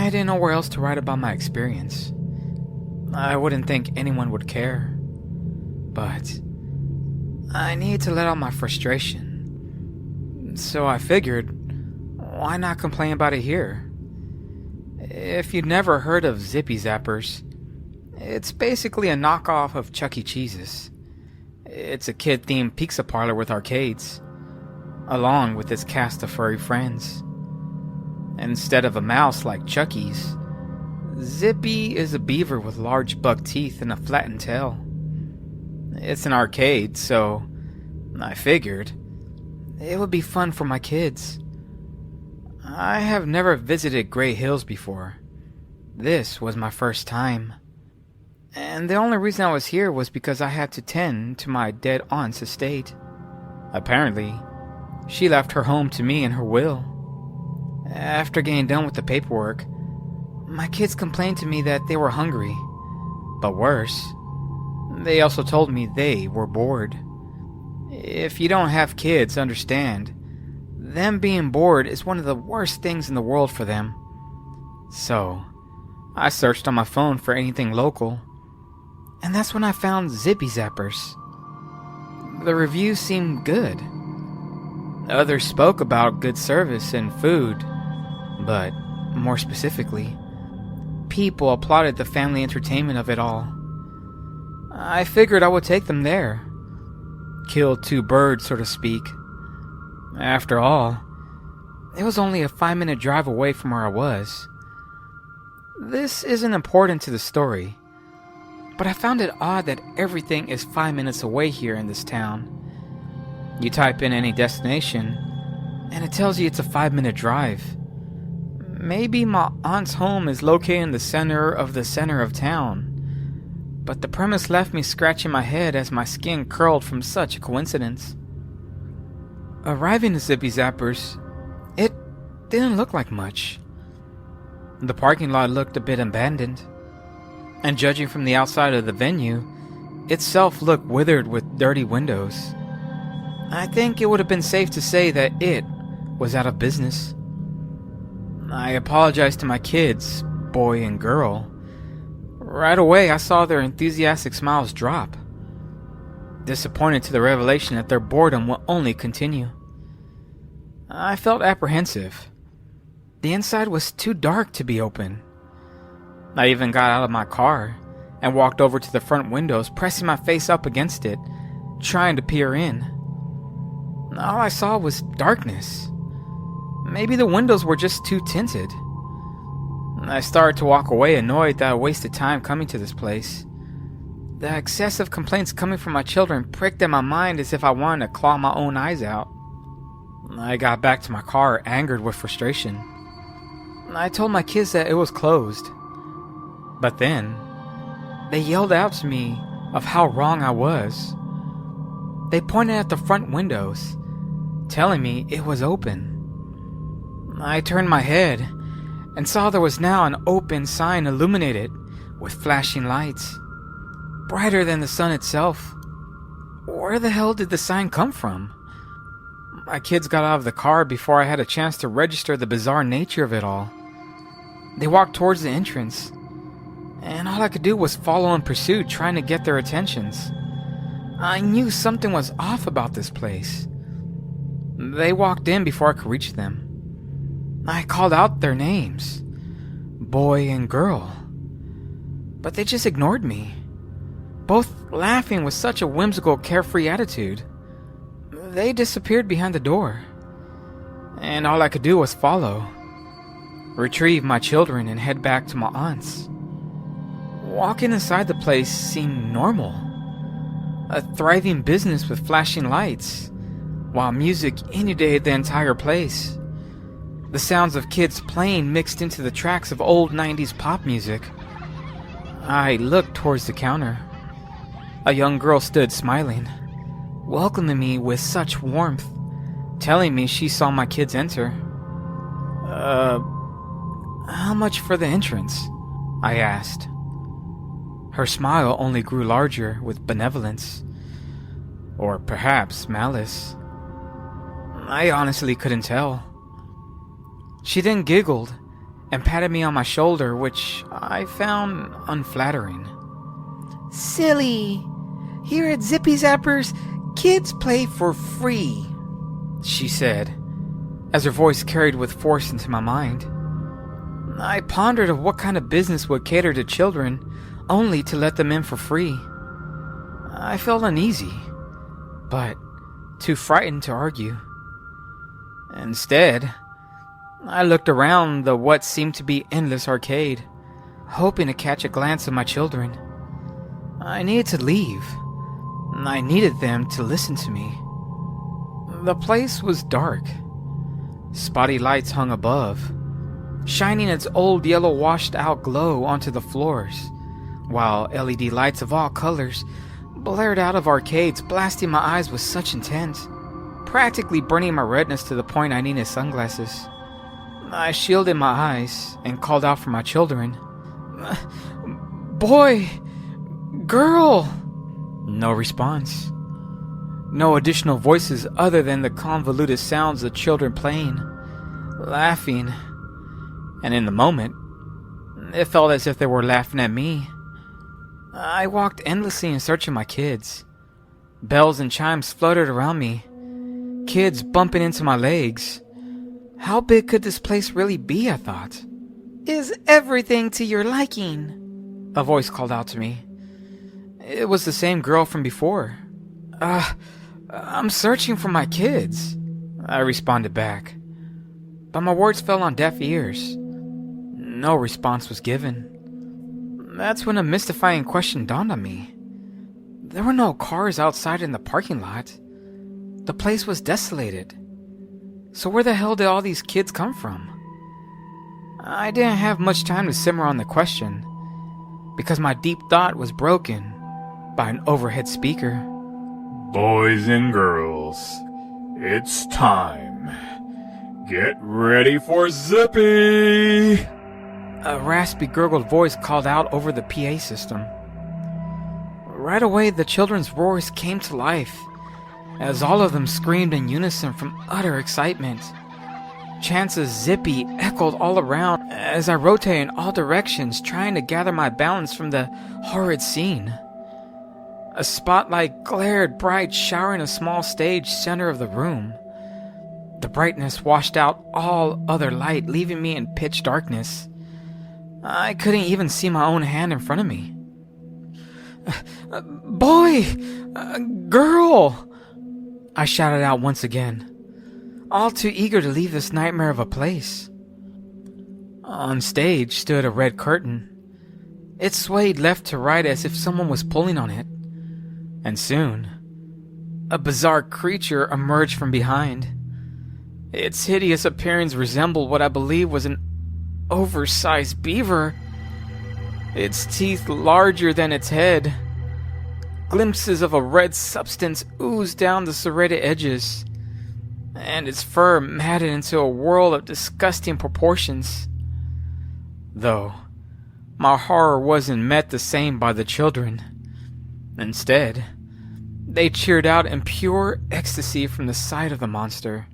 I didn't know where else to write about my experience. I wouldn't think anyone would care. But I needed to let out my frustration. So I figured, why not complain about it here? If you'd never heard of Zippy Zappers, it's basically a knockoff of Chuck E. Cheese's. It's a kid-themed pizza parlor with arcades, along with its cast of furry friends. Instead of a mouse like Chucky's, Zippy is a beaver with large buck teeth and a flattened tail. It's an arcade, so I figured it would be fun for my kids. I have never visited Gray Hills before. This was my first time. And the only reason I was here was because I had to tend to my dead aunt's estate. Apparently, she left her home to me in her will. After getting done with the paperwork, my kids complained to me that they were hungry. But worse, they also told me they were bored. If you don't have kids, understand, them being bored is one of the worst things in the world for them. So, I searched on my phone for anything local, and that's when I found Zippy Zappers. The reviews seemed good. Others spoke about good service and food, but more specifically, people applauded the family entertainment of it all. I figured I would take them there. Kill two birds, so to speak. After all, it was only a 5-minute drive away from where I was. This isn't important to the story, but I found it odd that everything is 5 minutes away here in this town. You type in any destination, and it tells you it's a 5-minute drive. Maybe my aunt's home is located in the center of town, but the premise left me scratching my head as my skin curled from such a coincidence. Arriving at Zippy Zappers, it didn't look like much. The parking lot looked a bit abandoned, and judging from the outside of the venue, itself looked withered with dirty windows. I think it would have been safe to say that it was out of business. I apologized to my kids, boy and girl. Right away, I saw their enthusiastic smiles drop, disappointed to the revelation that their boredom will only continue. I felt apprehensive. The inside was too dark to be open. I even got out of my car and walked over to the front windows, pressing my face up against it, trying to peer in. All I saw was darkness. Maybe the windows were just too tinted. I started to walk away, annoyed that I wasted time coming to this place. The excessive complaints coming from my children pricked at my mind as if I wanted to claw my own eyes out. I got back to my car, angered with frustration. I told my kids that it was closed. But then, they yelled out to me of how wrong I was. They pointed at the front windows, telling me it was open. I turned my head and saw there was now an open sign illuminated with flashing lights, brighter than the sun itself. Where the hell did the sign come from? My kids got out of the car before I had a chance to register the bizarre nature of it all. They walked towards the entrance, and all I could do was follow in pursuit, trying to get their attentions. I knew something was off about this place. They walked in before I could reach them. I called out their names, boy and girl, but they just ignored me, both laughing with such a whimsical, carefree attitude. They disappeared behind the door, and all I could do was follow, retrieve my children, and head back to my aunt's. Walking inside the place seemed normal, a thriving business with flashing lights, while music inundated the entire place. The sounds of kids playing mixed into the tracks of old 90s pop music. I looked towards the counter. A young girl stood smiling, welcoming me with such warmth, telling me she saw my kids enter. How much for the entrance? I asked. Her smile only grew larger with benevolence, or perhaps malice. I honestly couldn't tell. She then giggled and patted me on my shoulder, which I found unflattering. Silly. Here at Zippy Zappers, kids play for free, she said, as her voice carried with force into my mind. I pondered of what kind of business would cater to children only to let them in for free. I felt uneasy, but too frightened to argue. Instead, I looked around the what seemed to be endless arcade, hoping to catch a glance of my children. I needed to leave. I needed them to listen to me. The place was dark. Spotty lights hung above, shining its old yellow washed-out glow onto the floors, while LED lights of all colors blared out of arcades, blasting my eyes with such intent, practically burning my retinas to the point I needed sunglasses. I shielded my eyes and called out for my children. Boy! Girl! No response. No additional voices other than the convoluted sounds of children playing, laughing, and in the moment, it felt as if they were laughing at me. I walked endlessly in search of my kids. Bells and chimes fluttered around me, kids bumping into my legs. How big could this place really be, I thought. Is everything to your liking? A voice called out to me. It was the same girl from before. I'm searching for my kids, I responded back. But my words fell on deaf ears. No response was given. That's when a mystifying question dawned on me. There were no cars outside in the parking lot. The place was desolated. So where the hell did all these kids come from? I didn't have much time to simmer on the question, because my deep thought was broken by an overhead speaker. Boys and girls, it's time. Get ready for Zippy! A raspy, gurgled voice called out over the PA system. Right away, the children's roars came to life, as all of them screamed in unison from utter excitement. Chants of Zippy echoed all around as I rotated in all directions, trying to gather my balance from the horrid scene. A spotlight glared bright, showering a small stage center of the room. The brightness washed out all other light, leaving me in pitch darkness. I couldn't even see my own hand in front of me. Boy! Girl! I shouted out once again, all too eager to leave this nightmare of a place. On stage stood a red curtain. It swayed left to right as if someone was pulling on it. And soon, a bizarre creature emerged from behind. Its hideous appearance resembled what I believe was an oversized beaver. Its teeth larger than its head. Glimpses of a red substance oozed down the serrated edges, and its fur matted into a whirl of disgusting proportions. Though, my horror wasn't met the same by the children. Instead, they cheered out in pure ecstasy from the sight of the monster.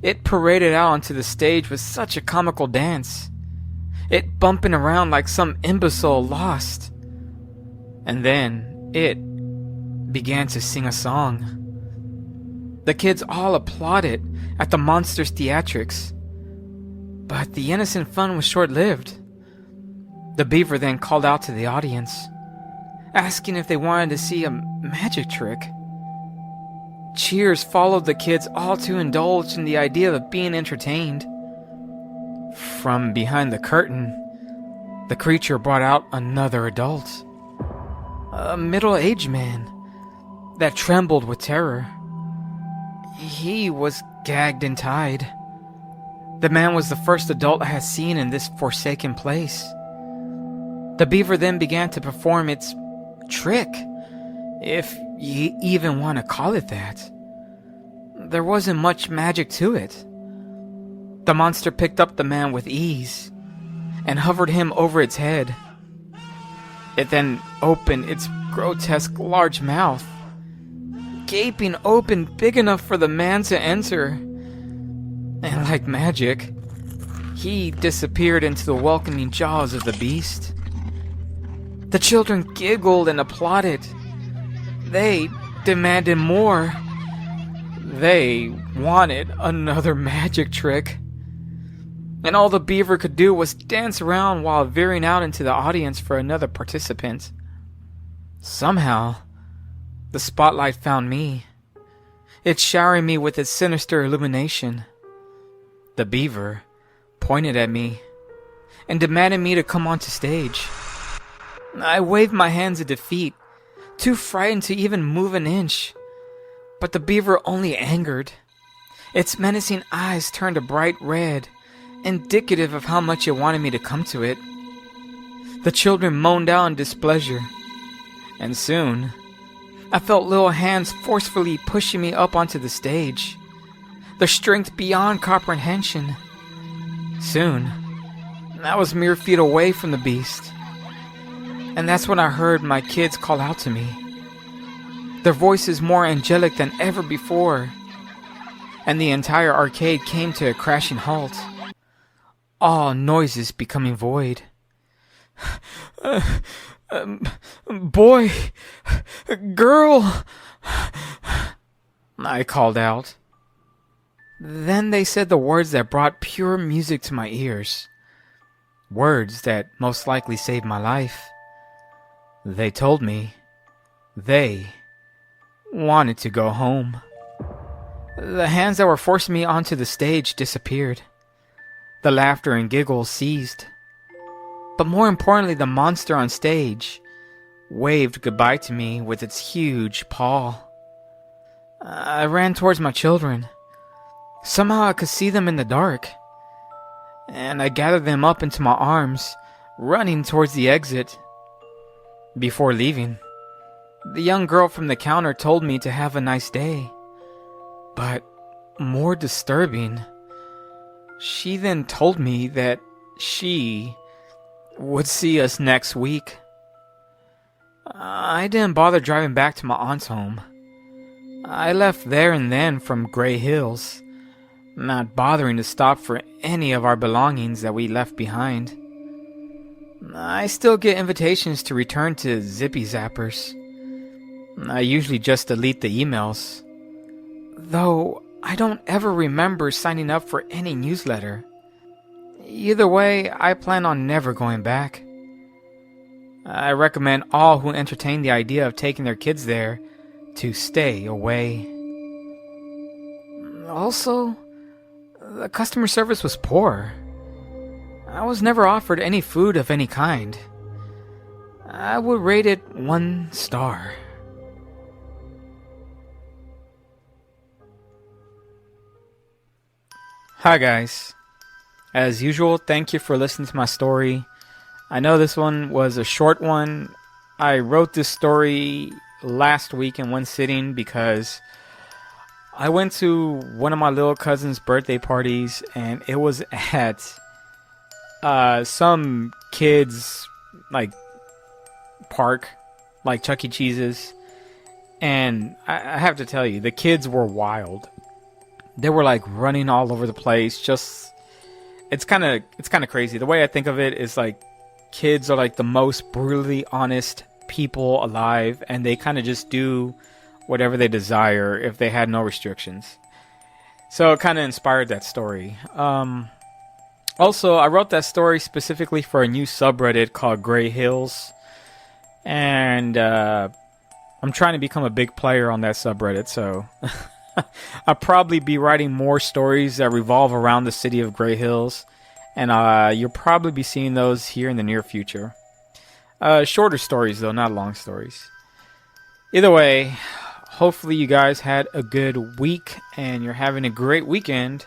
It paraded out onto the stage with such a comical dance, it bumping around like some imbecile lost. And then it began to sing a song. The kids all applauded at the monster's theatrics, but the innocent fun was short-lived. The beaver then called out to the audience, asking if they wanted to see a magic trick. Cheers followed the kids, all too indulged in the idea of being entertained. From behind the curtain, the creature brought out another adult. A middle-aged man that trembled with terror. He was gagged and tied. The man was the first adult I had seen in this forsaken place. The beaver then began to perform its trick, if you even want to call it that. There wasn't much magic to it. The monster picked up the man with ease and hovered him over its head. It then opened its grotesque large mouth, gaping open big enough for the man to enter. And like magic, he disappeared into the welcoming jaws of the beast. The children giggled and applauded. They demanded more. They wanted another magic trick. And all the beaver could do was dance around while veering out into the audience for another participant. Somehow, the spotlight found me. It showered me with its sinister illumination. The beaver pointed at me and demanded me to come onto stage. I waved my hands in defeat, too frightened to even move an inch. But the beaver only angered. Its menacing eyes turned a bright red, indicative of how much it wanted me to come to it. The children moaned out in displeasure, and soon I felt little hands forcefully pushing me up onto the stage, their strength beyond comprehension. Soon, I was mere feet away from the beast, and that's when I heard my kids call out to me, their voices more angelic than ever before, and the entire arcade came to a crashing halt, all noises becoming void. Boy, girl, I called out. Then they said the words that brought pure music to my ears, words that most likely saved my life. They told me they wanted to go home. The hands that were forcing me onto the stage disappeared. The laughter and giggles ceased. But more importantly, the monster on stage waved goodbye to me with its huge paw. I ran towards my children. Somehow I could see them in the dark, and I gathered them up into my arms, running towards the exit. Before leaving, the young girl from the counter told me to have a nice day. But more disturbing, she then told me that she would see us next week. I didn't bother driving back to my aunt's home. I left there and then from Gray Hills, not bothering to stop for any of our belongings that we left behind. I still get invitations to return to Zippy Zappers. I usually just delete the emails, though I don't ever remember signing up for any newsletter. Either way, I plan on never going back. I recommend all who entertain the idea of taking their kids there to stay away. Also, the customer service was poor. I was never offered any food of any kind. I would rate it 1 star. Hi guys. As usual, thank you for listening to my story. I know this one was a short one. I wrote this story last week in one sitting because I went to one of my little cousin's birthday parties, and it was at some kids like park, like Chuck E. Cheese's, and I have to tell you, the kids were wild. They were like running all over the place. Just it's kind of crazy. The way I think of it is like kids are like the most brutally honest people alive, and they kind of just do whatever they desire if they had no restrictions. So it kind of inspired that story. Also, I wrote that story specifically for a new subreddit called Gray Hills, and I'm trying to become a big player on that subreddit, so I'll probably be writing more stories that revolve around the city of Gray Hills, and you'll probably be seeing those here in the near future. Shorter stories though, not long stories. Either way, hopefully you guys had a good week and you're having a great weekend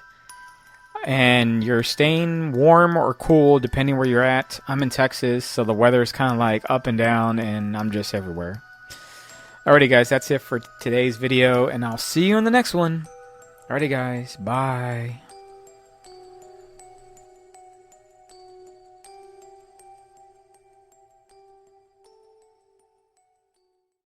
and you're staying warm or cool depending where you're at. I'm in Texas, so the weather is kind of like up and down, and I'm just everywhere. Alrighty guys, that's it for today's video, and I'll see you in the next one. Alrighty guys, bye.